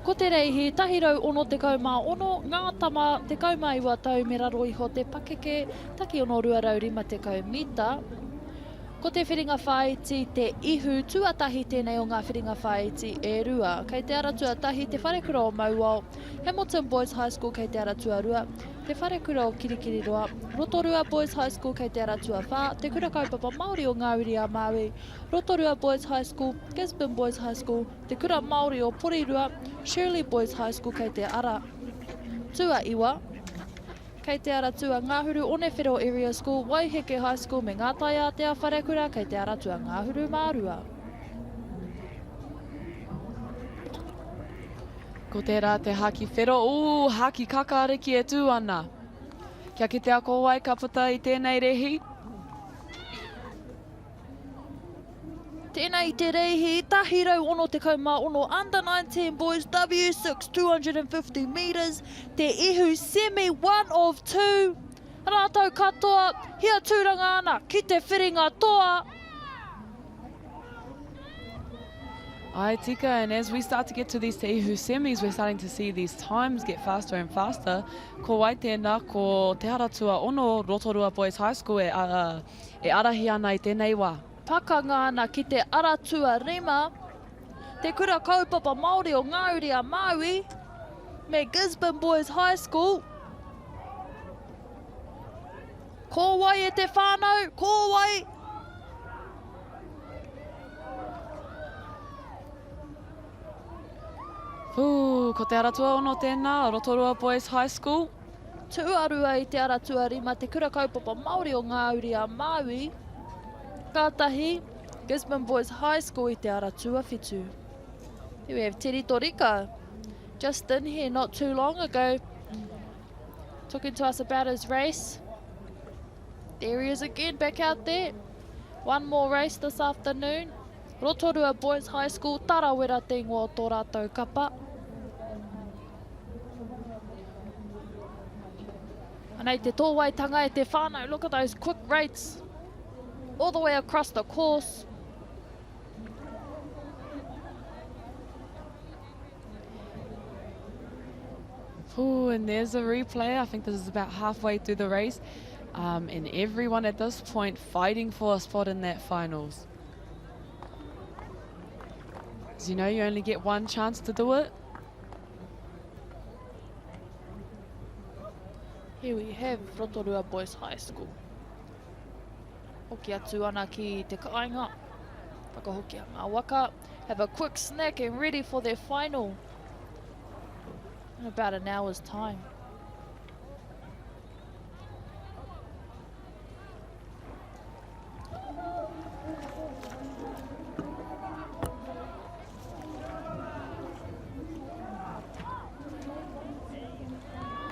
Ko te reihi, tahirau ono te kaumā ono, ngā tama te kaumā iwa tau me raro iho te pakeke, taki ono ruarau rima te kaumita. Ko te whiringa whaiti te ihu, tuatahi tēnei o ngā whiringa whaiti e rua. Kei te ara tuatahi te wharekura o Mauao, Hamilton Boys High School kei te ara tuarua, te wharekura o Kirikiriroa, Rotorua Boys High School kei te ara tuawha, te kura kaupapa Māori o Ngāwiri a Māui, Rotorua Boys High School, Gisborne Boys High School, te kura Māori o Porirua, Shirley Boys High School kei te ara tua iwa. Kei te ara tua Ngāhuru Onewhiro Area School, Waiheke High School me Ngātai a te wharekura kei te ara tua Ngāhuru Mārua. Ko tērā te haki whero, haki kakariki e tū ana. Kia ki te ako wai ka puta i tēnei rehi. Tēnei te reihi, tahirau ono te kaumā ono, under 19 boys, W6, 250 metres, te ihu semi, 1 of 2. Rātou katoa, hia tūranga ana, ki te whiringa toa. Ai tika, and as we start to get to these te ihu semis, we're starting to see these times get faster and faster. Ko wai tēnā, ko te haratua ono Rotorua Boys High School e arahi ana i tēnei wā. Pakanga ana ki te aratua rima, te kura kaupapa Māori o Ngāwiri a Māui, me Gisborne Boys High School. Ko wai e te whānau, ko wai! Ko te aratua ono tēnā, Rotorua Boys High School. Tuarua i te aratua rima, te kura kaupapa Māori o Ngāwiri a Māui, Kātahi, Gisborne Boys High School i te aratua whitu. Here we have Teri Torika, just in here not too long ago, talking to us about his race. There he is again, back out there. One more race this afternoon. Rotorua Boys High School, tarawera te ingoa o tō rātou kapa. Anei te tōwaitanga e te whānau, look at those quick rates. All the way across the course. And there's a replay. I think this is about halfway through the race. And everyone at this point fighting for a spot in that finals. As you know, you only get one chance to do it. Here we have Rotorua Boys High School. Hoki atu ana ki te kāinga. Whakahoki a ngā waka. Have a quick snack and ready for their final in about an hour's time.